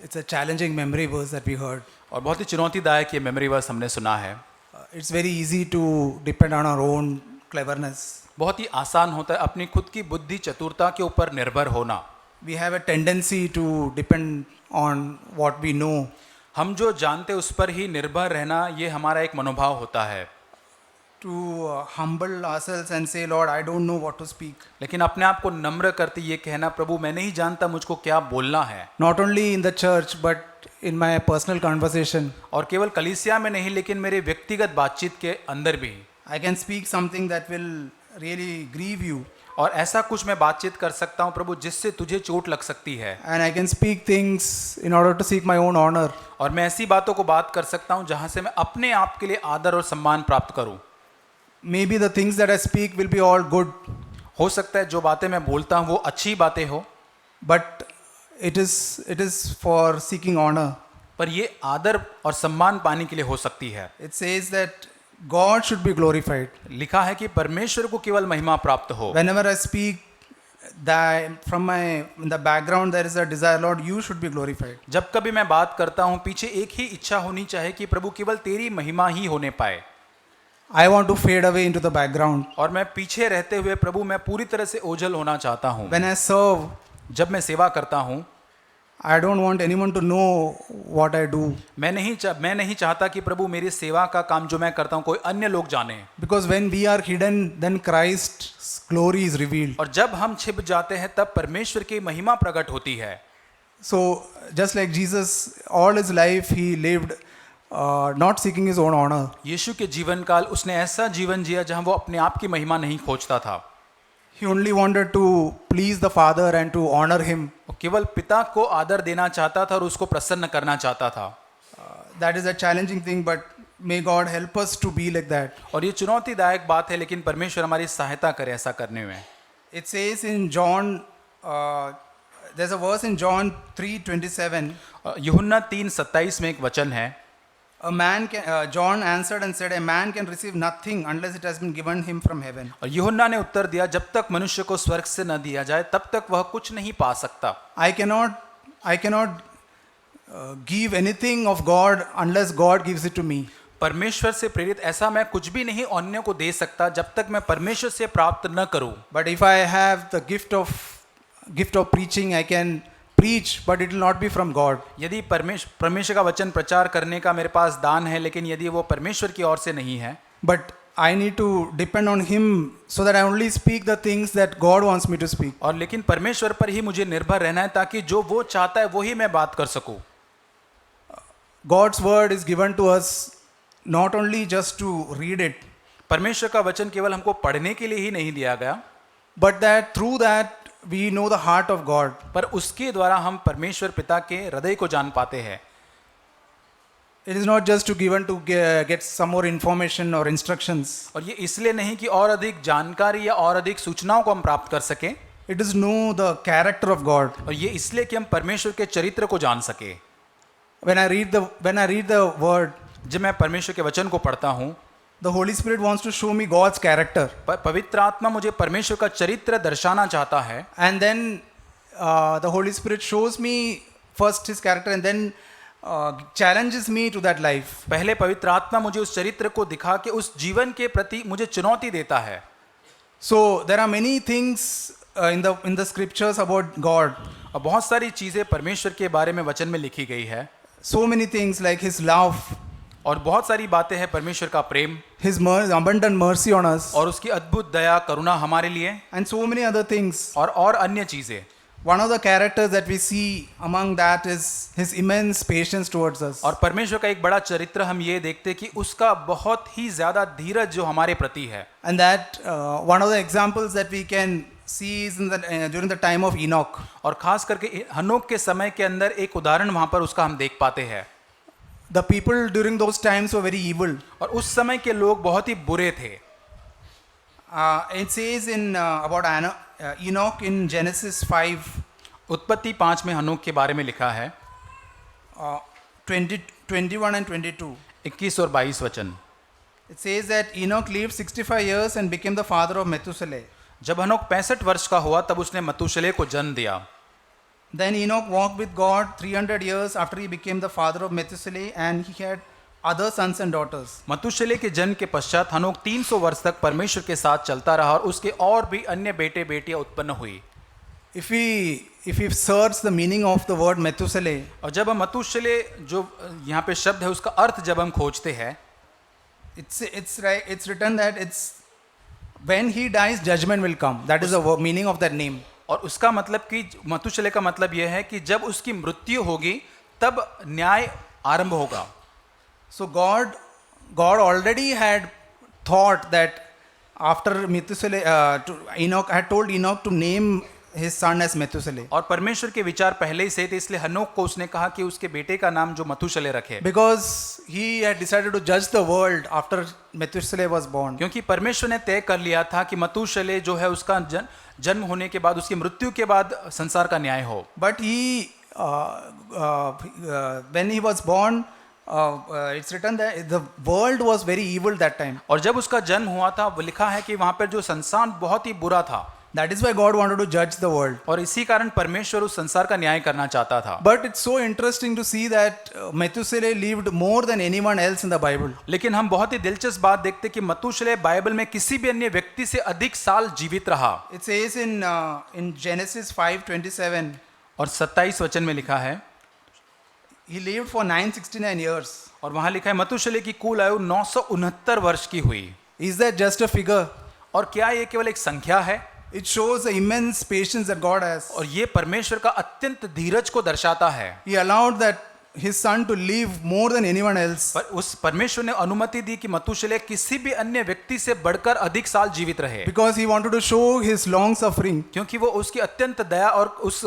It's a challenging memory verse that we heard. और बहुत ही चुनौतीदायक ये मेमोरी वर्स हमने सुना है। It's very easy to depend on our own cleverness. बहुत ही आसान होता है अपनी खुद की बुद्धि चतुरता के ऊपर निर्भर होना। We have a tendency to depend on what we know. हम जो जानते उस पर ही निर्भर रहना, ये हमारा एक मनोभाव होता है। To humble ourselves and say, Lord, I don't know what to speak. लेकिन अपने आप को नम्र करते ये कहना, प्रभु मैं नहीं जानता मुझको क्या बोलना है। Not only in the church, but in my personal conversation. और केवल कलीसिया में नहीं, लेकिन मेरे व्यक्तिगत बातचीत के अंदर भी। I can speak something that will really grieve you. और ऐसा कुछ मैं बातचीत कर सकता हूँ प्रभु जिससे तुझे चोट लग सकती है। And I can speak things in order to seek my own honor. और मैं ऐसी बातों को बात कर सकता हूँ जहाँ से मैं अपने आप के लिए आदर और सम्मान प्राप्त करूँ। Maybe the things that I speak will be all good, हो सकता है जो बातें मैं बोलता हूँ वो अच्छी बातें हो, but it is for seeking honor. पर ये आदर और सम्मान पाने के लिए हो सकती है। It says that God should be glorified. लिखा है कि परमेश्वर को केवल महिमा प्राप्त हो। Whenever I speak, that from my in the background there is a desire, Lord, you should be glorified. जब कभी मैं बात करता हूँ पीछे एक ही इच्छा होनी चाहिए कि प्रभु केवल तेरी महिमा ही होने पाए। I want to fade away into the background. और मैं पीछे रहते हुए प्रभु मैं पूरी तरह से ओझल होना चाहता हूँ। When I serve, जब मैं सेवा करता हूँ, I don't want anyone to know what I do. मैं नहीं चाहता कि प्रभु मेरी सेवा का काम जो मैं करता हूँ कोई अन्य लोग जाने। Because when we are hidden, then Christ's glory is revealed. और जब हम छिप जाते हैं तब परमेश्वर की महिमा प्रकट होती है। So just like Jesus, all his life he lived not seeking his own honor. यीशु के जीवन काल उसने ऐसा जीवन जिया जहाँ वो अपने आप की महिमा नहीं खोजता था। He only wanted to please the Father and to honor him. वो केवल पिता को आदर देना चाहता था और उसको प्रसन्न करना चाहता था। That is a challenging thing, but may God help us to be like that. और ये चुनौतीदायक बात है, लेकिन परमेश्वर हमारी सहायता करे ऐसा करने में। It says in John, there's a verse in John 3:27. यूहन्ना 3:27 में एक वचन है। John answered and said, a man can receive nothing unless it has been given him from heaven. और यूहन्ना ने उत्तर दिया, जब तक मनुष्य को स्वर्ग से न दिया जाए तब तक वह कुछ नहीं पा सकता। I cannot give anything of God unless God gives it to me. परमेश्वर से प्रेरित ऐसा मैं कुछ भी नहीं अन्य को दे सकता जब तक मैं परमेश्वर से प्राप्त न करूं। But if I have the gift of preaching, I can preach, but it will not be from God. यदि परमेश्वर का वचन प्रचार करने का मेरे पास दान है, लेकिन यदि वो परमेश्वर की ओर से नहीं है, But I need to depend on him so that I only speak the things that God wants me to speak. और लेकिन परमेश्वर पर ही मुझे निर्भर रहना है ताकि जो वो चाहता है वही मैं बात कर सकूं। God's word is given to us not only just to read it, परमेश्वर का वचन केवल हमको पढ़ने के लिए ही नहीं दिया गया, but that through that we know the heart of God. पर उसके द्वारा हम परमेश्वर पिता के हृदय को जान पाते हैं। It is not just to given to get some more information or instructions. और ये इसलिए नहीं कि और अधिक जानकारी या और अधिक सूचनाओं को हम प्राप्त कर सकें, It is know the character of God. और ये इसलिए कि हम परमेश्वर के चरित्र को जान सके। When I read the word, जब मैं परमेश्वर के वचन को पढ़ता हूँ, the Holy Spirit wants to show me God's character. पवित्र आत्मा मुझे परमेश्वर का चरित्र दर्शाना चाहता है। And then the Holy Spirit shows me first his character and then challenges me to that life. पहले पवित्र आत्मा मुझे उस चरित्र को दिखा के उस जीवन के प्रति मुझे चुनौती देता है। So there are many things in the scriptures about God. और बहुत सारी चीजें परमेश्वर के बारे में वचन में लिखी गई है। So many things like his love, और बहुत सारी बातें हैं परमेश्वर का प्रेम, his abundant mercy on us, और उसकी अद्भुत दया करुणा हमारे लिए, and so many other things. और अन्य चीजें। One of the characters that we see among that is his immense patience towards us. और परमेश्वर का एक बड़ा चरित्र हम ये देखते कि उसका बहुत ही ज्यादा धीरज जो हमारे प्रति है। And that one of the examples that we can see is during the time of Enoch. और खास करके हनोक के समय के अंदर एक उदाहरण वहां पर उसका हम देख पाते हैं। The people during those times were very evil. और उस समय के लोग बहुत ही बुरे थे। It says in about Enoch in Genesis 5. उत्पत्ति 5 में हनोक के बारे में लिखा है 21 and 22. 21 और 22 वचन। It says that Enoch lived 65 years and became the father of Methuselah. जब हनोक 65 वर्ष का हुआ तब उसने मतूशले को जन्म दिया। Then Enoch walked with God 300 years after he became the father of Methuselah, and he had other sons and daughters. मतुशेलह के जन्म के पश्चात हनोक 300 वर्ष तक परमेश्वर के साथ चलता रहा और उसके और भी अन्य बेटे बेटियां उत्पन्न हुई। If we search the meaning of the word Methuselah, और जब हम मतुशेलह जो यहाँ पे शब्द है उसका अर्थ जब हम खोजते हैं, it's written that it's when he dies, judgment will come. That is the meaning of that name. और उसका मतलब कि मतुशेलह का मतलब यह है कि जब उसकी मृत्यु होगी तब न्याय आरंभ होगा। So God already had thought that after Methuselah, Enoch had told Enoch to name his son as Methuselah. और परमेश्वर के विचार पहले ही से थे, इसलिए हनोक को उसने कहा कि उसके बेटे का नाम जो मतुशेलह रखे, Because he had decided to judge the world after Methuselah was born. क्योंकि परमेश्वर ने तय कर लिया था कि मतुशेलह जो है उसका जन्म होने के बाद, उसकी मृत्यु के बाद संसार का न्याय हो। But when he was born, it's written that the world was very evil that time. और जब उसका जन्म हुआ था वो लिखा है कि वहां पर जो संसार बहुत ही बुरा था, That is why God wanted to judge the world. और इसी कारण परमेश्वर उस संसार का न्याय करना चाहता था। But it's so interesting to see that Methuselah lived more than anyone else in the Bible. लेकिन हम बहुत ही दिलचस्प बात देखते कि मतुशेलह बाइबल में किसी भी अन्य व्यक्ति से अधिक साल जीवित रहा। It says in Genesis 5:27, और 27 वचन में लिखा है, he lived for 969 years. और वहां लिखा है मतुशेलह की कुल आयु 969 वर्ष की हुई। Is that just a figure? और क्या ये केवल एक संख्या है? It shows the immense patience that God has. और ये परमेश्वर का अत्यंत धीरज को दर्शाता है। He allowed that his son to live more than anyone else. पर उस परमेश्वर ने अनुमति दी कि मतुशेलह किसी भी अन्य व्यक्ति से बढ़कर अधिक साल जीवित रहे, Because he wanted to show his long suffering. क्योंकि वो उसकी अत्यंत दया और उस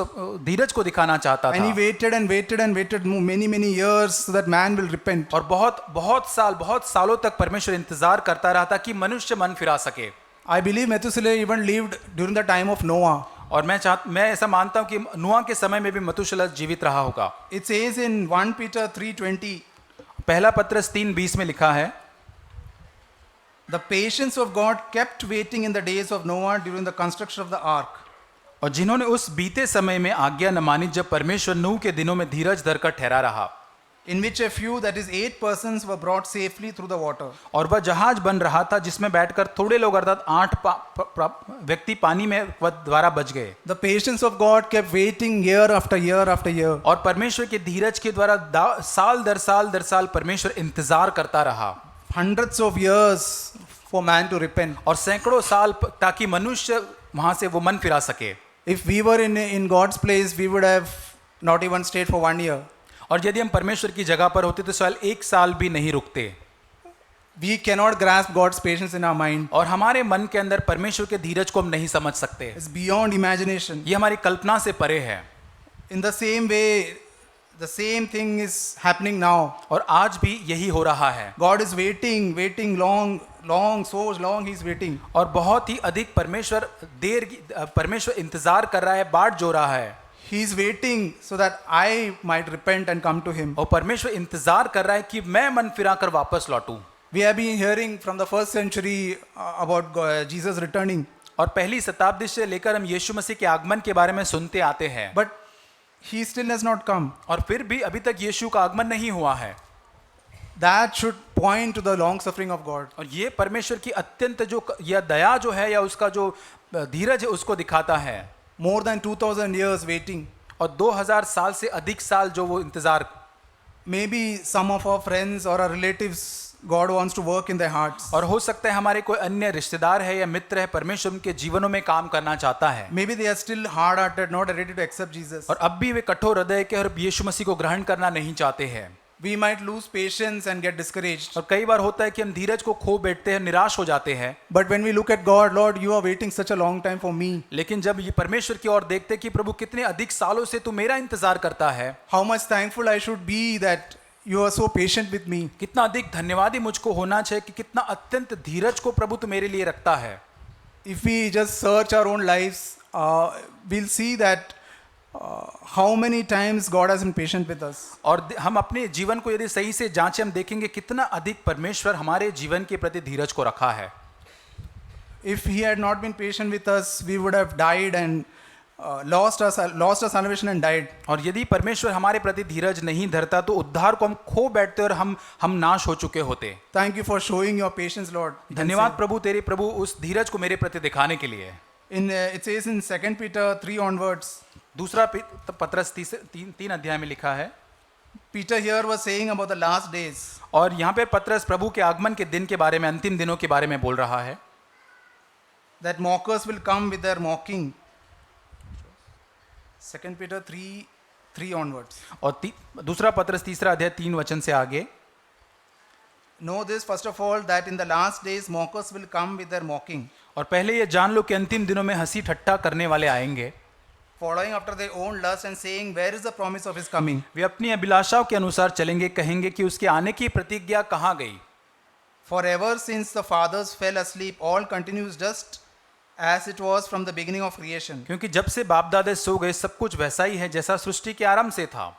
धीरज को दिखाना चाहता And he था। waited and waited and waited many years so that man will repent. और बहुत सालों तक परमेश्वर इंतजार करता रहा था कि मनुष्य मन फिरा सके। I believe Methuselah even lived during the time of Noah. और मैं ऐसा मानता हूं कि नूह के समय में भी मतुशेलह जीवित रहा होगा। It says in 1 Peter 3:20, पहला पत्रस 3:20 में लिखा है, the patience of God kept waiting in the days of Noah during the construction of the ark. और जिन्होंने उस बीते समय में आज्ञा न मानी जब परमेश्वर नूह के दिनों में धीरज धरकर ठहरा रहा, In which a few, that is 8 persons, were brought safely through the water. और वह जहाज बन रहा था जिसमें बैठकर थोड़े लोग अर्थात 8 व्यक्ति पानी में द्वारा बच गए। The patience of God kept waiting year after year after year. और परमेश्वर के धीरज के द्वारा साल दर साल परमेश्वर इंतजार करता रहा। Hundreds of years for man to repent. और सैकड़ों साल ताकि मनुष्य वहां से वो मन फिरा सके। If we were in God's place, we would have not even stayed for 1 year. और यदि हम परमेश्वर की जगह पर होते तो शायद 1 साल भी नहीं रुकते। We cannot grasp God's patience in our mind. और हमारे मन के अंदर परमेश्वर के धीरज को हम नहीं समझ सकते। It's beyond imagination. ये हमारी कल्पना से परे है। In the same way, the same thing is happening now. और आज भी यही हो रहा है। God is waiting so long he's waiting. और बहुत ही अधिक परमेश्वर इंतजार कर रहा है, बाट जो रहा है। He's waiting so that I might repent and come to him. और परमेश्वर इंतजार कर रहा है कि मैं मन फिरा कर वापस लौटूं। We have been hearing from the first century about Jesus returning. और पहली शताब्दी से लेकर हम यीशु मसीह के आगमन के बारे में सुनते आते हैं। But he still has not come. और फिर भी अभी तक यीशु का आगमन नहीं हुआ है। That should point to the long suffering of God. और ये परमेश्वर की अत्यंत जो या दया जो है या उसका जो धीरज है उसको दिखाता है। More than 2000 years waiting. और 2000 साल से अधिक साल जो वो इंतजार। Maybe some of our friends or our relatives, God wants to work in their hearts. और हो सकता है हमारे कोई अन्य रिश्तेदार है या मित्र है, परमेश्वर उनके जीवनों में काम करना चाहता है। Maybe they are still hard-hearted, not ready to accept Jesus. और अब भी वे कठोर हृदय के और यीशु मसीह को ग्रहण करना नहीं चाहते हैं। We might lose patience and get discouraged. और कई बार होता है कि हम धीरज को खो बैठते हैं, निराश हो जाते हैं। But when we look at God, Lord, you are waiting such a long time for me. लेकिन जब ये परमेश्वर की ओर देखते कि प्रभु कितने अधिक सालों से तू मेरा इंतजार करता है, How much thankful I should be that you are so patient with me. कितना अधिक धन्यवादी मुझको होना चाहिए कि कितना अत्यंत धीरज को प्रभु तू मेरे लिए रखता है। If we just search our own lives, we'll see that how many times God has been patient with us. और हम अपने जीवन को यदि सही से जांचें, हम देखेंगे कितना अधिक परमेश्वर हमारे जीवन के प्रति धीरज को रखा है। If he had not been patient with us, we would have died and lost our salvation and died. और यदि परमेश्वर हमारे प्रति धीरज नहीं धरता तो उद्धार को हम खो बैठते और हम नाश हो चुके होते। Thank you for showing your patience, Lord. धन्यवाद प्रभु, तेरे प्रभु उस धीरज को मेरे प्रति दिखाने के लिए। It says in 2 Peter 3 onwards, दूसरा पत्रस 3 अध्याय में लिखा है, Peter here was saying about the last days. और यहाँ पे पत्रस प्रभु के आगमन के दिन के बारे में, अंतिम दिनों के बारे में बोल रहा है, That mockers will come with their mocking. 2 Peter 3 onwards. और दूसरा पत्रस 3 अध्याय 3 वचन से आगे, Know this first of all, that in the last days mockers will come with their mocking, और पहले ये जान लो कि अंतिम दिनों में हंसी ठट्ठा करने वाले आएंगे, following after their own lust and saying, where is the promise of his coming? वे अपनी अभिलाषाओं के अनुसार चलेंगे, कहेंगे कि उसके आने की प्रतिज्ञा कहाँ गई। For ever since the fathers fell asleep, all continues just as it was from the beginning of creation. क्योंकि जब से बाप दादे सो गए सब कुछ वैसा ही है जैसा सृष्टि के आरंभ से था।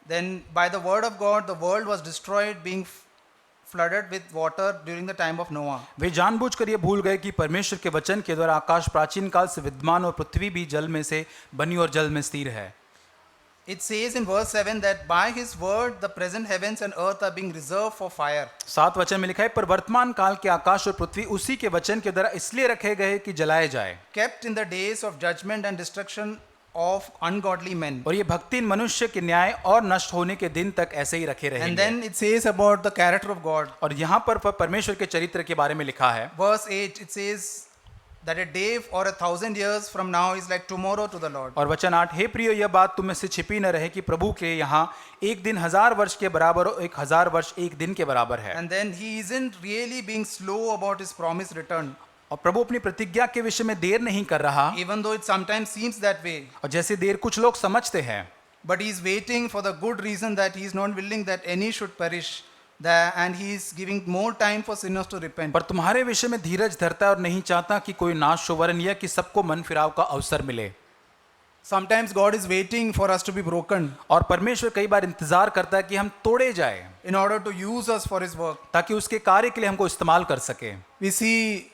Then by the word of God, the world was destroyed, being flooded with water during the time of Noah. वे जानबूझकर ये भूल गए कि परमेश्वर के वचन के द्वारा आकाश प्राचीन काल से विद्यमान और पृथ्वी भी जल में से बनी और जल में स्थिर है। It says in verse 7 that by his word the present heavens and earth are being reserved for fire. 7 वचन में लिखा है, पर वर्तमान काल के आकाश और पृथ्वी उसी के वचन के द्वारा इसलिए रखे गए कि जलाए जाए। Kept in the days of judgment and destruction of ungodly men. और ये भक्तिहीन मनुष्य के न्याय और नष्ट होने के दिन तक ऐसे ही रखे And रहेंगे। then it says about the character of God. और यहाँ पर परमेश्वर के चरित्र के बारे में लिखा है, Verse 8, it says that a day or 1,000 years from now is like tomorrow to the Lord. और वचन 8, हे प्रियो यह बात तुम में से छिपी न रहे कि प्रभु के यहाँ एक दिन 1000 वर्ष के बराबर और 1000 वर्ष एक दिन के बराबर है। And then he isn't really being slow about his promised return, और प्रभु अपनी प्रतिज्ञा के विषय में देर नहीं कर रहा, even though it sometimes seems that way. और जैसे देर कुछ लोग समझते हैं, But he is waiting for the good reason that he is not willing that any should perish, and he is giving more time for sinners to repent. पर तुम्हारे विषय में धीरज धरता है और नहीं चाहता कि कोई नाश हो, वरन यह कि सबको मन फिराव का अवसर मिले। Sometimes God is waiting for us to be broken और परमेश्वर कई बार इंतजार करता है कि हम तोड़े जाए, in order to use us for his work. ताकि उसके कार्य के लिए हमको इस्तेमाल कर सके। We see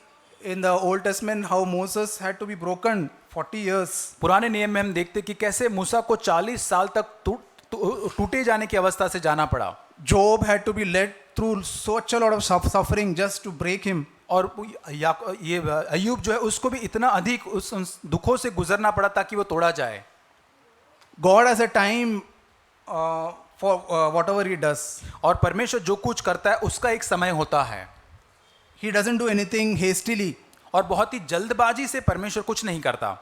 in the Old Testament how Moses had to be broken 40 years. पुराने नियम में हम देखते कि कैसे मूसा को 40 साल तक टूटे जाने की अवस्था से जाना पड़ा। Job had to be led through such a lot of suffering just to break him. और ये अय्यूब जो है उसको भी इतना अधिक उस दुखों से गुजरना पड़ा ताकि वो तोड़ा जाए। God has a time for whatever he does. और परमेश्वर जो कुछ करता है उसका एक समय होता है। He doesn't do anything hastily. और बहुत ही जल्दबाजी से परमेश्वर कुछ नहीं करता।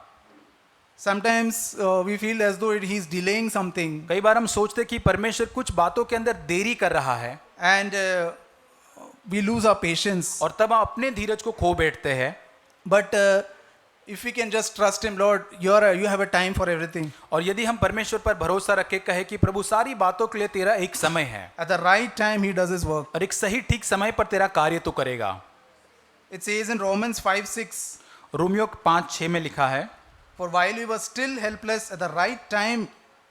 Sometimes we feel as though he is delaying something, कई बार हम सोचते कि परमेश्वर कुछ बातों के अंदर देरी कर रहा है, and we lose our patience. और तब हम अपने धीरज को खो बैठते हैं। But if we can just trust him, Lord, you have a time for everything. और यदि हम परमेश्वर पर भरोसा रख के कहे कि प्रभु सारी बातों के लिए तेरा एक समय है, At the right time he does his work. और एक सही ठीक समय पर तेरा कार्य तो करेगा। It says in Romans 5:6, Romeo 5:6 में लिखा है, for while we were still helpless, at the right time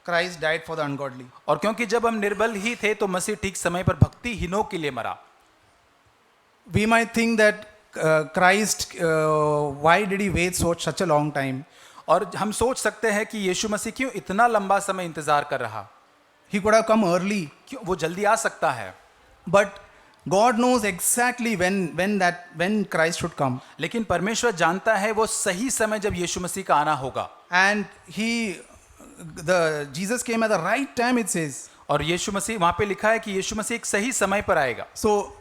Christ died for the ungodly. और क्योंकि जब हम निर्बल ही थे तो मसीह ठीक समय पर भक्तिहीनों के लिए मरा। We might think that Christ, why did he wait such a long time? और हम सोच सकते हैं कि यीशु मसीह क्यों इतना लंबा समय इंतजार कर रहा, He could have come early. क्यों वो जल्दी आ सकता है। But God knows exactly when Christ should come. लेकिन परमेश्वर जानता है वो सही समय जब यीशु मसीह का आना होगा। And Jesus came at the right time, it says. और यीशु मसीह, वहां पे लिखा है कि यीशु मसीह एक सही समय पर आएगा। So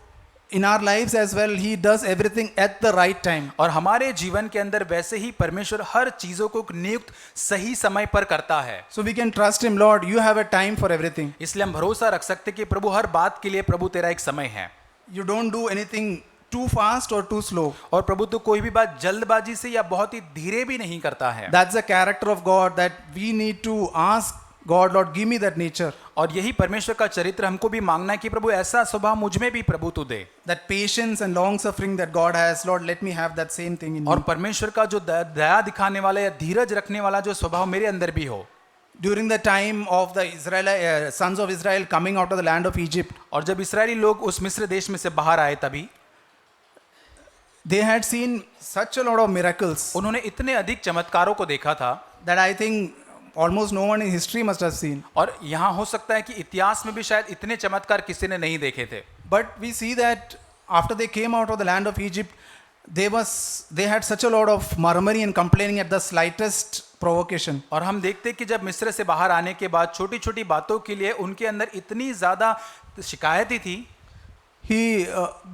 in our lives as well, he does everything at the right time. और हमारे जीवन के अंदर वैसे ही परमेश्वर हर चीजों को नियुक्त सही समय पर करता है। So we can trust him, Lord, you have a time for everything. इसलिए हम भरोसा रख सकते कि प्रभु हर बात के लिए प्रभु तेरा एक समय है। You don't do anything too fast or too slow. और प्रभु तो कोई भी बात जल्दबाजी से या बहुत ही धीरे भी नहीं करता है। That's the character of God that we need to ask God, Lord, give me that nature. और यही परमेश्वर का चरित्र हमको भी मांगना है कि प्रभु ऐसा स्वभाव मुझ में भी प्रभु तू दे। That patience and long suffering that God has, Lord, let me have that same thing in और me. परमेश्वर का जो दया दिखाने वाला या धीरज रखने वाला जो स्वभाव मेरे अंदर भी हो। During the time of the sons of Israel coming out of the land of Egypt, और जब इस्राएली लोग उस मिस्र देश में से बाहर आए तभी they had seen such a lot of miracles. उन्होंने इतने अधिक चमत्कारों को देखा था that I think almost no one in history must have seen. और यहाँ हो सकता है कि इतिहास में भी शायद इतने चमत्कार किसी ने नहीं देखे थे। But we see that after they came out of the land of Egypt, they had such a lot of murmuring and complaining at the slightest provocation. और हम देखते हैं कि जब मिस्र से बाहर आने के बाद छोटी छोटी बातों के लिए उनके अंदर इतनी ज्यादा शिकायतें थी।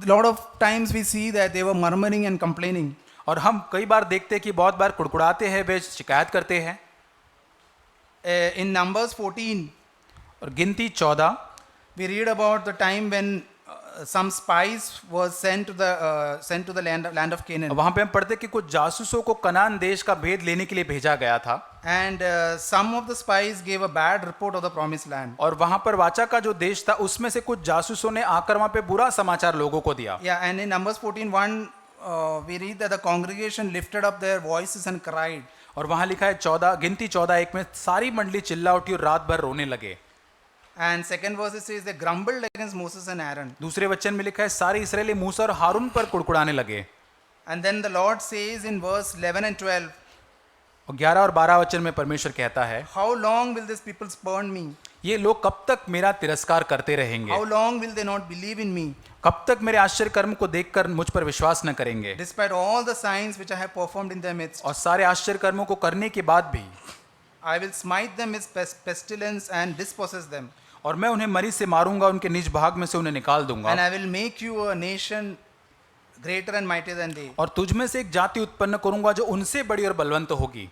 Lot of times we see that they were murmuring and complaining. और हम कई बार देखते हैं कि बहुत बार कुड़कुड़ाते हैं, वे शिकायत करते हैं। In Numbers 14, और गिनती 14 we read about the time when some spies was sent to the land of Canaan. वहां पे हम पढ़ते हैं कि कुछ जासूसों को कनान देश का भेद लेने के लिए भेजा गया था। And some of the spies gave a bad report of the promised land. और वहां पर वाचा का जो देश था उसमें से कुछ जासूसों ने आकर वहां पे बुरा समाचार लोगों को दिया। Yeah, and in Numbers 14:1, we read that the congregation lifted up their voices and cried. और वहां लिखा है गिनती 14:1 में सारी मंडली चिल्ला उठी और रात भर रोने लगे। And second verse it says they grumbled against Moses and Aaron. दूसरे वचन में लिखा है सारे इस्राएली मूसा और हारून पर कुड़कुड़ाने लगे। And then the Lord says in verse 11 and 12, और 11 और 12 वचन में परमेश्वर कहता है, how long will this people spurn me? ये लोग कब तक मेरा तिरस्कार करते रहेंगे? How long will they not believe in me? कब तक मेरे आश्चर्य कर्म को देखकर मुझ पर विश्वास न करेंगे? Despite all the signs which I have performed in their midst, और सारे आश्चर्य कर्मों को करने के बाद भी I will smite them with pestilence and dispossess them. और मैं उन्हें मरी से मारूंगा, उनके निज भाग में से उन्हें निकाल दूंगा। And I will make you a nation greater and mightier than they. और तुझ में से एक जाति उत्पन्न करूंगा जो उनसे बड़ी और बलवंत होगी।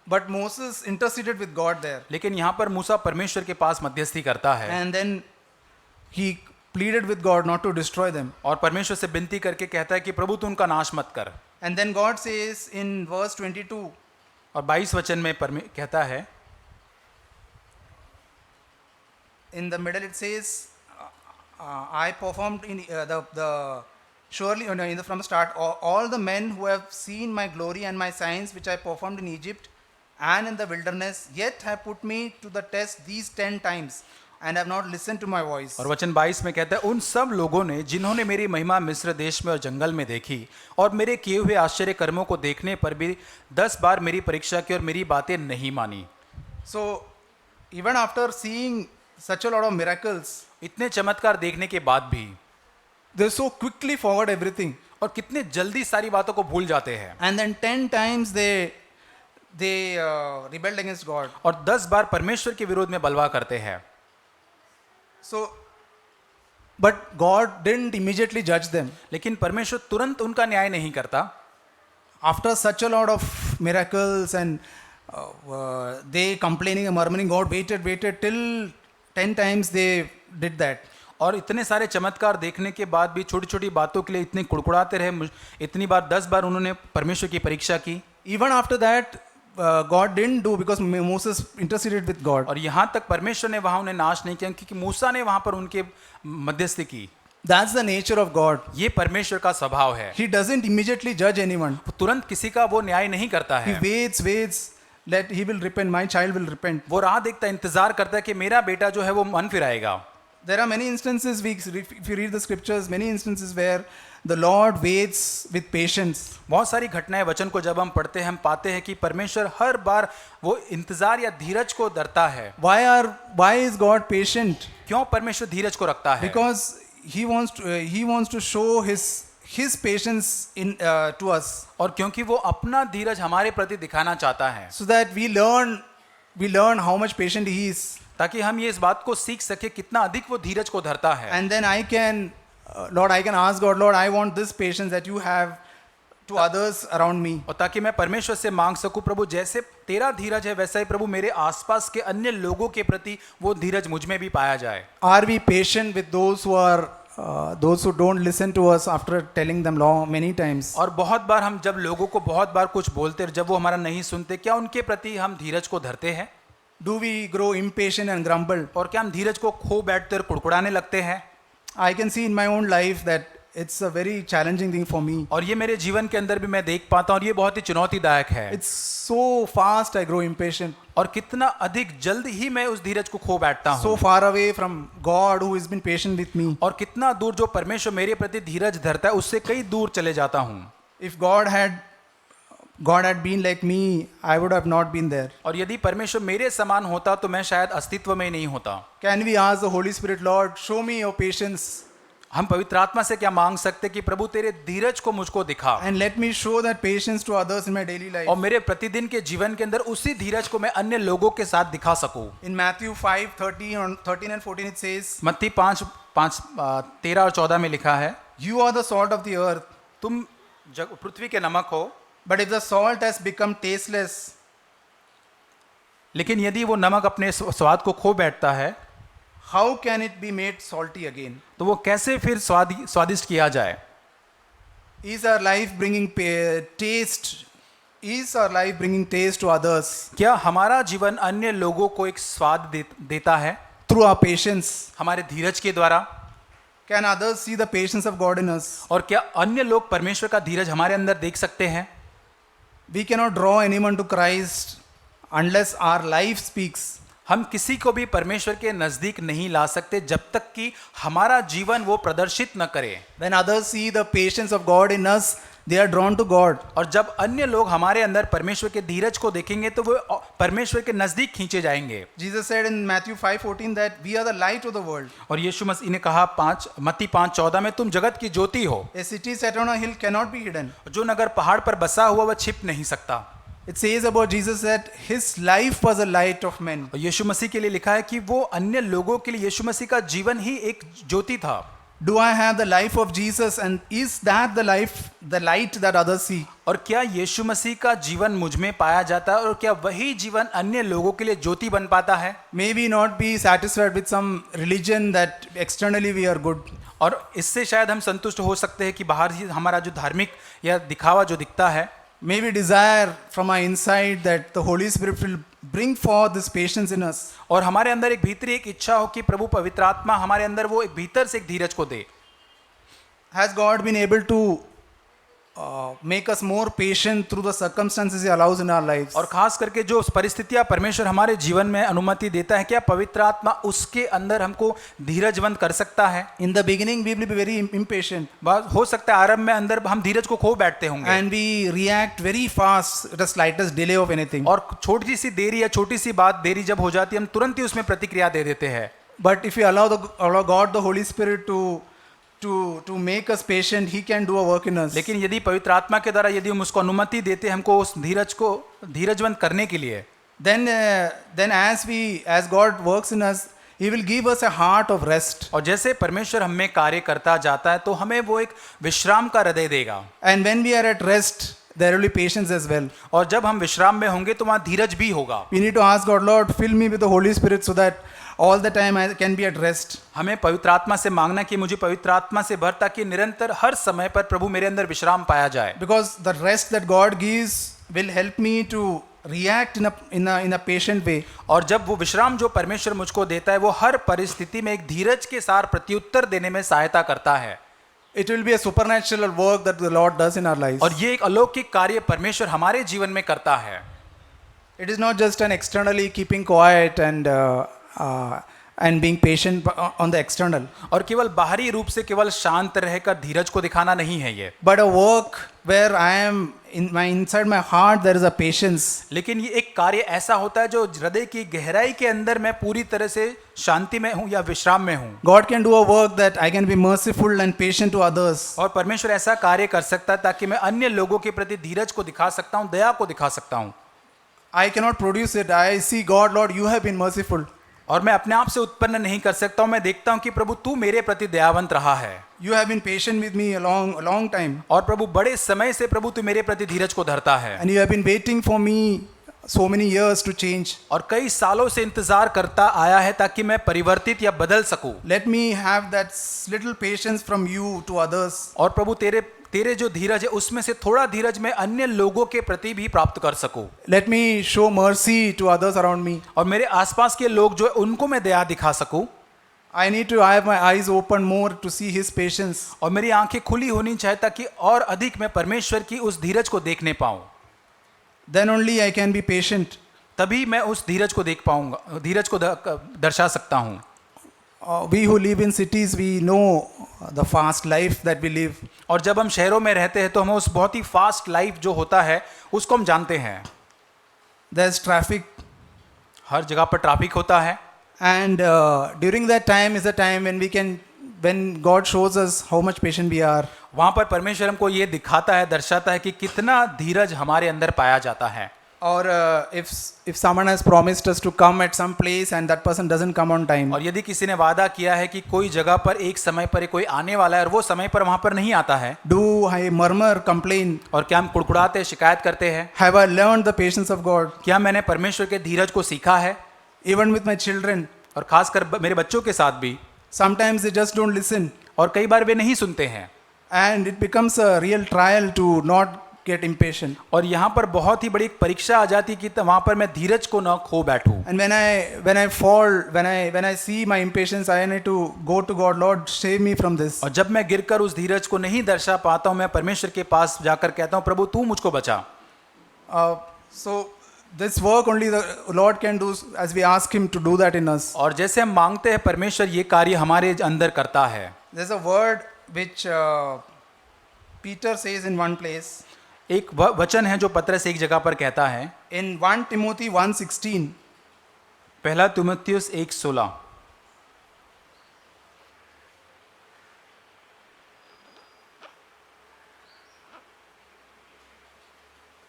But Moses interceded with God there. लेकिन यहाँ पर मूसा परमेश्वर के पास मध्यस्थी करता है And then he pleaded with God not to destroy them. और परमेश्वर से विनती करके कहता है कि प्रभु तू उनका नाश मत कर। And then God says in verse 22, और 22 वचन में कहता है, in the middle it says, I performed in surely from the start, all the men who have seen my glory and my signs which I performed in Egypt and in the wilderness, yet have put me to the test these 10 times and have not listened to my voice. और वचन 22 में कहता है, उन सब लोगों ने जिन्होंने मेरी महिमा मिस्र देश में और जंगल में देखी और मेरे किए हुए आश्चर्य कर्मों को देखने पर भी 10 बार मेरी परीक्षा की और मेरी बातें नहीं मानी। So even after seeing such a lot of miracles, इतने चमत्कार देखने के बाद भी they so quickly forgot everything. और कितने जल्दी सारी बातों को भूल जाते हैं। And then 10 times they rebelled against God. और 10 बार परमेश्वर के विरोध में बलवा करते हैं। So, but God didn't immediately judge them. लेकिन परमेश्वर तुरंत उनका न्याय नहीं करता। After such a lot of miracles and they complaining and murmuring, God waited till 10 times they did that. और इतने सारे चमत्कार देखने के बाद भी छोटी छोटी बातों के लिए इतने कुड़कुड़ाते रहे, इतनी बार 10 बार उन्होंने परमेश्वर की परीक्षा की। Even after that, God didn't do because Moses interceded with God. और यहाँ तक परमेश्वर ने वहां उन्हें नाश नहीं किया क्योंकि मूसा ने वहां पर उनके मध्यस्थी की। That's the nature of God. ये परमेश्वर का स्वभाव है। He doesn't immediately judge anyone. तुरंत किसी का वो न्याय नहीं करता He है। waits, that he will repent, my child will repent. वो राह देखता, इंतजार करता है कि मेरा बेटा जो है वो मन फिराएगा। There are many instances, if you read the scriptures, many instances where the Lord waits with patience. बहुत सारी घटनाएं वचन को जब हम पढ़ते हैं हम पाते हैं कि परमेश्वर हर बार वो इंतजार या धीरज को धरता है। Why is God patient? क्यों परमेश्वर धीरज को रखता है? Because he wants to show his patience to us, और क्योंकि वो अपना धीरज हमारे प्रति दिखाना चाहता है, so that we learn how much patient he is. ताकि हम ये इस बात को सीख सके कितना अधिक वो धीरज को धरता है। And then I can ask God, Lord, I want this patience that you have to others around me. और ताकि मैं परमेश्वर से मांग सकूं, प्रभु जैसे तेरा धीरज है वैसा ही प्रभु मेरे आसपास के अन्य लोगों के प्रति वो धीरज मुझ में भी पाया जाए। Are we patient with those who don't listen to us after telling them many times? और बहुत बार हम जब लोगों को बहुत बार कुछ बोलते, जब वो हमारा नहीं सुनते, क्या उनके प्रति हम धीरज को धरते हैं? Do we grow impatient and grumble? और क्या हम धीरज को खो बैठते और कुड़कुड़ाने लगते हैं? I can see in my own life that it's a very challenging thing for me. और ये मेरे जीवन के अंदर भी मैं देख पाता हूँ और ये बहुत ही चुनौतीदायक है। It's so fast I grow impatient. और कितना अधिक जल्द ही मैं उस धीरज को खो बैठता हूँ। So far away from God who has been patient with me. और कितना दूर जो परमेश्वर मेरे प्रति धीरज धरता है उससे कई दूर चले जाता हूँ। If God had God had been like me, I would have not been there. और यदि परमेश्वर मेरे समान होता तो मैं शायद अस्तित्व में नहीं होता। Can we ask the Holy Spirit, Lord, show me your patience हम पवित्र आत्मा से क्या मांग सकते कि प्रभु तेरे धीरज को मुझको दिखा and let me show that patience to others in my daily life. और मेरे प्रतिदिन के जीवन के अंदर उसी धीरज को मैं अन्य लोगों के साथ दिखा सकूं। In Matthew 5:13 and 14 it says, मत्ती 5:13 और 14 में लिखा है, you are the salt of the earth, तुम पृथ्वी के नमक हो, but if the salt has become tasteless, लेकिन यदि वो नमक अपने स्वाद को खो बैठता है how can it be made salty again? तो वो कैसे फिर स्वादिष्ट किया जाए? Is our life bringing taste? Is our life bringing taste to others क्या हमारा जीवन अन्य लोगों को एक स्वाद देता है through our patience? हमारे धीरज के द्वारा? Can others see the patience of God in us? और क्या अन्य लोग परमेश्वर का धीरज हमारे अंदर देख सकते हैं? We cannot draw anyone to Christ unless our life speaks. हम किसी को भी परमेश्वर के नजदीक नहीं ला सकते जब तक कि हमारा जीवन वो प्रदर्शित न करे। When others see the patience of God in us, they are drawn to God. और जब अन्य लोग हमारे अंदर परमेश्वर के धीरज को देखेंगे तो वो परमेश्वर के नजदीक खींचे जाएंगे। Jesus said in Matthew 5:14 that we are the light of the world. और यीशु मसीह ने कहा मत्ती 5:14 में तुम जगत की ज्योति हो। A city set on a hill cannot be hidden. जो नगर पहाड़ पर बसा हुआ वह छिप नहीं सकता। It says about Jesus that his life was a light of men. और यीशु मसीह के लिए लिखा है कि वो अन्य लोगों के लिए यीशु मसीह का जीवन ही एक ज्योति था। Do I have the life of Jesus, and is that the light that others see? और क्या यीशु मसीह का जीवन मुझ में पाया जाता है और क्या वही जीवन अन्य लोगों के लिए ज्योति बन पाता है? May we not be satisfied with some religion that externally we are good. और इससे शायद हम संतुष्ट हो सकते हैं कि बाहर ही हमारा जो धार्मिक या दिखावा जो दिखता है, May we desire from our inside that the Holy Spirit will bring forth this patience in us. और हमारे अंदर एक भीतरी एक इच्छा हो कि प्रभु पवित्र आत्मा हमारे अंदर वो एक भीतर से एक धीरज को दे। Has God been able to make us more patient through the circumstances He allows in our lives? और खास करके जो परिस्थितियां परमेश्वर हमारे जीवन में अनुमति देता है, क्या पवित्र आत्मा उसके अंदर हमको धीरजवंत कर सकता है? In the beginning, we will be very impatient. बात हो सकता है आरंभ में अंदर हम धीरज को खो बैठते होंगे And we react very fast at the slightest delay of anything. और छोटी सी देरी या छोटी सी बात देरी जब हो जाती है हम तुरंत ही उसमें प्रतिक्रिया दे देते हैं। But if we allow God, the Holy Spirit, to make us patient, He can do a work in us. लेकिन यदि पवित्र आत्मा के द्वारा यदि हम उसको अनुमति देते हमको उस धीरज को धीरजवंत करने के लिए, Then as God works in us, He will give us a heart of rest. और जैसे परमेश्वर हम में कार्य करता जाता है तो हमें वो एक विश्राम का हृदय देगा। And when we are at rest, there will be patience as well. और जब हम विश्राम में होंगे तो वहाँ धीरज भी होगा। We need to ask God, Lord, fill me with the Holy Spirit so that all the time I can be at rest. हमें पवित्र आत्मा से मांगना कि मुझे पवित्र आत्मा से भर ताकि निरंतर हर समय पर प्रभु मेरे अंदर विश्राम पाया जाए। Because the rest that God gives will help me to react in a patient way. और जब वो विश्राम जो परमेश्वर मुझको देता है वो हर परिस्थिति में एक धीरज के साथ प्रत्युत्तर देने में सहायता करता है। It will be a supernatural work that the Lord does in our lives. और ये एक अलौकिक कार्य परमेश्वर हमारे जीवन में करता है। It is not just an externally keeping quiet and being patient on the external, और केवल बाहरी रूप से केवल शांत रहकर धीरज को दिखाना नहीं है ये, but a work where I am inside my heart there is a patience. लेकिन ये एक कार्य ऐसा होता है जो हृदय की गहराई के अंदर मैं पूरी तरह से शांति में हूँ या विश्राम में हूँ। God can do a work that I can be merciful and patient to others. और परमेश्वर ऐसा कार्य कर सकता है ताकि मैं अन्य लोगों के प्रति धीरज को दिखा सकता हूँ, दया को दिखा सकता हूँ। I cannot produce it. I see God, Lord, you have been merciful. और मैं अपने आप से उत्पन्न नहीं कर सकता हूँ, मैं देखता हूँ कि प्रभु तू मेरे प्रति दयावंत रहा है। You have been patient with me a long time. और प्रभु बड़े समय से प्रभु तू मेरे प्रति धीरज को धरता है। And you have been waiting for me so many years to change. और कई सालों से इंतजार करता आया है ताकि मैं परिवर्तित या बदल सकूं। Let me have that little patience from you to others. और प्रभु तेरे जो धीरज है उसमें से थोड़ा धीरज मैं अन्य लोगों के प्रति भी प्राप्त कर सकूं। Let me show mercy to others around me. और मेरे आसपास के लोग जो है उनको मैं दया दिखा सकूं। I need to have my eyes open more to see His patience. और मेरी आंखें खुली होनी चाहिए ताकि और अधिक मैं परमेश्वर की उस धीरज को देखने पाऊं। Then only I can be patient. तभी मैं उस धीरज को देख पाऊंगा, धीरज को दर्शा सकता हूं। We who live in cities, we know the fast life that we live. और जब हम शहरों में रहते हैं तो हमें उस बहुत ही फास्ट लाइफ जो होता है उसको हम जानते हैं। There's traffic, हर जगह पर ट्रैफिक होता है and during that time is the time when God shows us how much patient we are. वहाँ पर परमेश्वर हमको ये दिखाता है, दर्शाता है कि कितना धीरज हमारे अंदर पाया जाता है। Or if someone has promised us to come at some place and that person doesn't come on time. और यदि किसी ने वादा किया है कि कोई जगह पर एक समय पर कोई आने वाला है और वो समय पर वहाँ पर नहीं आता है, Do I murmur, complain? और क्या हम कुड़कुड़ाते शिकायत करते हैं? Have I learned the patience of God? क्या मैंने परमेश्वर के धीरज को सीखा है? Even with my children, और खासकर मेरे बच्चों के साथ भी, sometimes they just don't listen. और कई बार वे नहीं सुनते हैं And it becomes a real trial to not get impatient. और यहाँ पर बहुत ही बड़ी एक परीक्षा आ जाती है कि वहाँ पर मैं धीरज को न खो बैठूं। And when I fall, when I see my impatience, I need to go to God. Lord, save me from this. और जब मैं गिरकर उस धीरज को नहीं दर्शा पाता हूँ, मैं परमेश्वर के पास जाकर कहता हूँ, प्रभु तू मुझको बचा। So this work only the Lord can do as we ask Him to do that in us. और जैसे हम मांगते हैं परमेश्वर ये कार्य हमारे अंदर करता है। There's a word which Peter says in one place. एक वचन है जो पत्रस एक जगह पर कहता है, In 1 Timothy 1:16, पहला तीमुथियुस 1:16,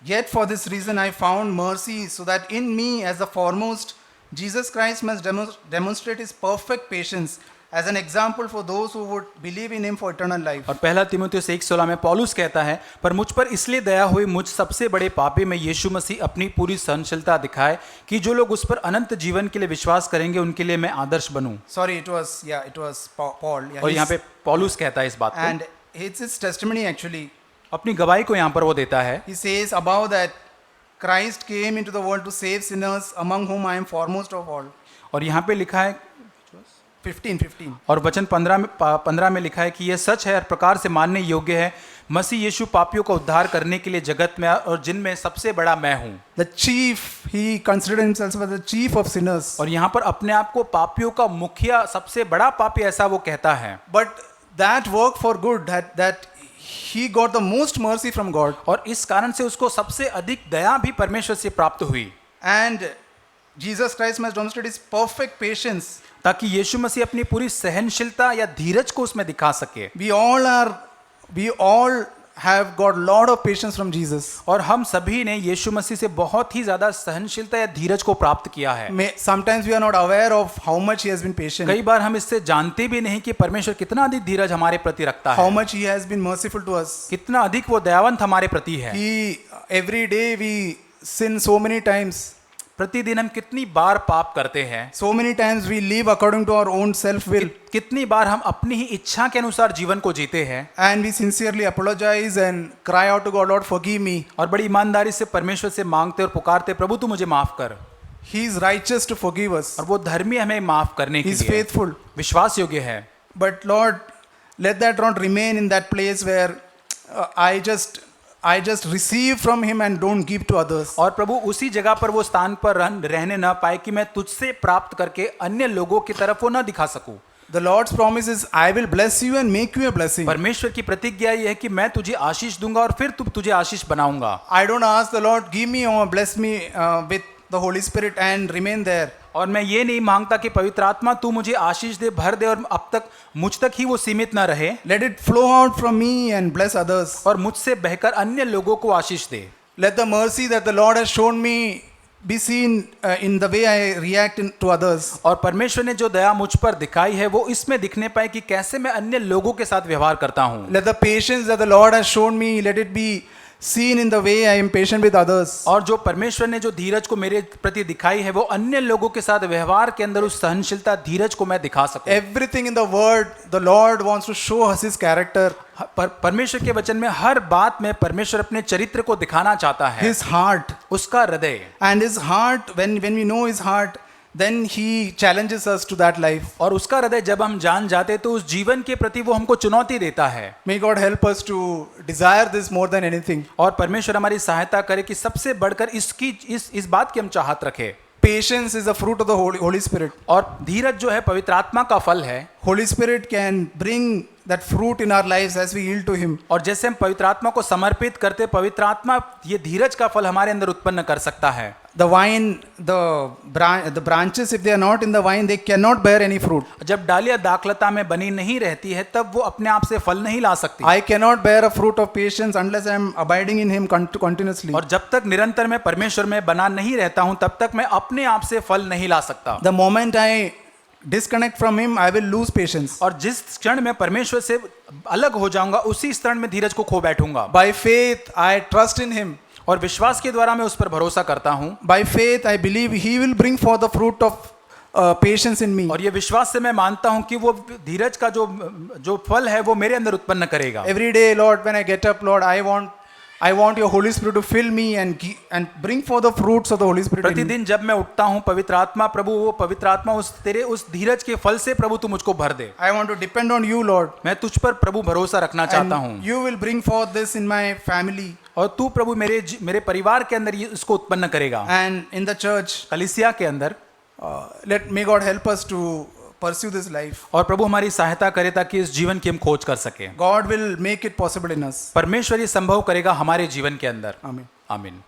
Yet for this reason I found mercy, so that in me as the foremost, Jesus Christ must demonstrate His perfect patience as an example for those who would believe in Him for eternal life. और पहला तीमुथियुस 1:16 में पौलुस कहता है, पर मुझ पर इसलिए दया हुई, मुझ सबसे बड़े पापी में यीशु मसीह अपनी पूरी सहनशीलता दिखाए कि जो लोग उस पर अनंत जीवन के लिए विश्वास करेंगे उनके लिए मैं आदर्श बनूं। Sorry, it was Paul. Yeah, और यहाँ पे पौलुस कहता है इस बात को, and it's his testimony actually. अपनी गवाही को यहाँ पर वो देता है। He says above that Christ came into the world to save sinners, among whom I am foremost of all. और यहाँ पे लिखा है 15. और वचन 15 में लिखा है कि यह सच है और प्रकार से मानने योग्य है, मसीह यीशु पापियों का उद्धार करने के लिए जगत में और जिनमें सबसे बड़ा मैं हूँ। The chief, he considered himself as the chief of sinners. और यहाँ पर अपने आप को पापियों का मुखिया, सबसे बड़ा पापी ऐसा वो कहता है। But that worked for good, that he got the most mercy from God. और इस कारण से उसको सबसे अधिक दया भी परमेश्वर से प्राप्त हुई। And Jesus Christ must demonstrate His perfect patience. ताकि यीशु मसीह अपनी पूरी सहनशीलता या धीरज को उसमें दिखा सके। We all have got lot of patience from Jesus. और हम सभी ने यीशु मसीह से बहुत ही ज्यादा सहनशीलता या धीरज को प्राप्त किया है। Sometimes we are not aware of how much He has been patient. कई बार हम इससे जानते भी नहीं कि परमेश्वर कितना अधिक धीरज हमारे प्रति रखता How है, much He has been merciful to us. कितना अधिक वो दयावंत हमारे प्रति है। Every day we sin so many times. प्रतिदिन हम कितनी बार पाप करते हैं, So many times we live according to our own self-will. कितनी बार हम अपनी ही इच्छा के अनुसार जीवन को जीते हैं। And we sincerely apologize and cry out to God, Lord, forgive me. और बड़ी ईमानदारी से परमेश्वर से मांगते और पुकारते, प्रभु तू मुझे माफ कर। He is righteous to forgive us. और वो धर्मी हमें माफ करने के He is लिए faithful. विश्वास योग्य है। But Lord, let that not remain in that place where I just receive from Him and don't give to others. और प्रभु उसी जगह पर वो स्थान पर रहने ना पाए कि मैं तुझसे प्राप्त करके अन्य लोगों की तरफ वो ना दिखा सकूं। The Lord's promise is, I will bless you and make you a blessing. परमेश्वर की प्रतिज्ञा ये है कि मैं तुझे आशीष दूंगा और फिर तुझे आशीष बनाऊंगा। I don't ask the Lord, give me or bless me with the Holy Spirit and remain there. और मैं ये नहीं मांगता कि पवित्र आत्मा तू मुझे आशीष दे, भर दे और अब तक मुझ तक ही वो सीमित ना रहे। Let it flow out from me and bless others. और मुझसे बहकर अन्य लोगों को आशीष दे। Let the mercy that the Lord has shown me be seen in the way I react to others. और परमेश्वर ने जो दया मुझ पर दिखाई है वो इसमें दिखने पाए कि कैसे मैं अन्य लोगों के साथ व्यवहार करता हूँ। Let the patience that the Lord has shown me, let it be seen in the way I am patient with others. और जो परमेश्वर ने जो धीरज को मेरे प्रति दिखाई है वो अन्य लोगों के साथ व्यवहार के अंदर उस सहनशीलता धीरज को मैं दिखा सकूं। Everything in the word, the Lord wants to show us His character. परमेश्वर के वचन में हर बात में परमेश्वर अपने चरित्र को दिखाना चाहता है, His heart. उसका हृदय। And His heart, when we know His heart, then He challenges us to that life. और उसका हृदय जब हम जान जाते तो उस जीवन के प्रति वो हमको चुनौती देता है। May God help us to desire this more than anything. और परमेश्वर हमारी सहायता करे कि सबसे बढ़कर इस बात की हम चाहत रखें। Patience is the fruit of the Holy Spirit. और धीरज जो है पवित्र आत्मा का फल है। Holy Spirit can bring that fruit in our lives as we yield to Him. और जैसे हम पवित्र आत्मा को समर्पित करते, पवित्र आत्मा ये धीरज का फल हमारे अंदर उत्पन्न कर सकता है। The vine, the branches, if they are not in the vine, they cannot bear any fruit. जब डालियां दाखलता में बनी नहीं रहती है तब वो अपने आप से फल नहीं ला सकती। I cannot bear a fruit of patience unless I am abiding in Him continuously. और जब तक निरंतर मैं परमेश्वर में बना नहीं रहता हूं तब तक मैं अपने आप से फल नहीं ला सकता। The moment I disconnect from Him, I will lose patience. और जिस क्षण मैं परमेश्वर से अलग हो जाऊंगा उसी क्षण में धीरज को खो बैठूंगा। By faith, I trust in Him. और विश्वास के द्वारा मैं उस पर भरोसा करता हूं। By faith, I believe He will bring forth the fruit of patience in me. और ये विश्वास से मैं मानता हूं कि वो धीरज का जो फल है वो मेरे अंदर उत्पन्न करेगा। Every day, Lord, when I get up, Lord, I want your Holy Spirit to fill me and bring forth the fruits of the Holy Spirit in me. प्रतिदिन जब मैं उठता हूं, पवित्र आत्मा प्रभु, वो पवित्र आत्मा उस धीरज के फल से प्रभु तू मुझको भर दे। I want to depend on you, Lord. मैं तुझ पर प्रभु भरोसा रखना चाहता हूं। And you will bring forth this in my family. और तू प्रभु मेरे परिवार के अंदर ये इसको उत्पन्न करेगा। And in the church, कलीसिया के अंदर may God help us to pursue this life. और प्रभु हमारी सहायता करे ताकि इस जीवन की हम खोज कर सके। God will make it possible in us. परमेश्वर ये संभव करेगा हमारे जीवन के अंदर। Amen. आमीन।